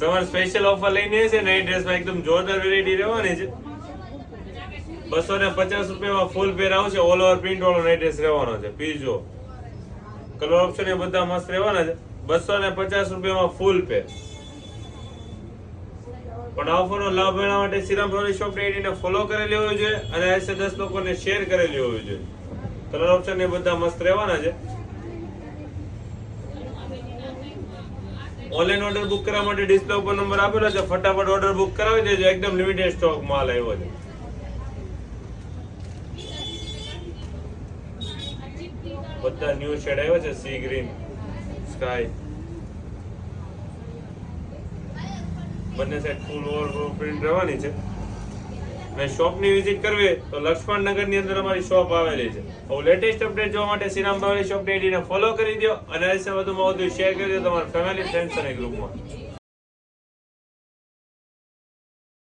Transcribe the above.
તમારે special offer લઈને છે નાઇટ ડ્રેસમાં એકદમ જોરદાર વેરાયટી રહેવાની છે. 250 રૂપિયામાં ફૂલ પેર આવશે. ઓલ ઓવર પ્રિન્ટ વાળો નાઇટ ડ્રેસ રહેવાનો છે. પીસ જો કલર ઓપ્શન એ બધા મસ્ત રહેવાના છે. 250 રૂપિયામાં ફૂલ પેર. પણ આ ઓફરનો લાભ મેળવવા માટે શ્રીરામ ફેબ્રિક શોપ ને ફોલો કરેલી હોવી જોઈએ અને 10 લોકોને શેર કરેલી હોવી જોઈએ. કલર ઓપ્શન એ બધા મસ્ત રહેવાના છે. ઓનલાઈન ઓર્ડર બુક કરવા માટે ડિસ્પ્લે ઉપર નંબર આપેલો છે. ફટાફટ ઓર્ડર બુક કરાવી દેજો. એકદમ લિમિટેડ સ્ટોક માલ આવ્યો છે. બધા ન્યુ શેડ આવ્યો છે. સી ગ્રીન, સ્કાય, બંને સાઈડ ફૂલ ઓવર પ્રિન્ટ રહેવાની છે. અને શોપની વિઝિટ કરવી તો લક્ષ્મણ નગરની અંદર અમારી શોપ આવેલી છે. હવે લેટેસ્ટ અપડેટ જોવા માટે શ્રીરામ ફેબ્રિક શોપ ને ફોલો કરી દો અને વધુમાં વધુ શેર કરી દો તમારા ફેમિલી ફ્રેન્ડ્સ અને ગ્રુપમાં.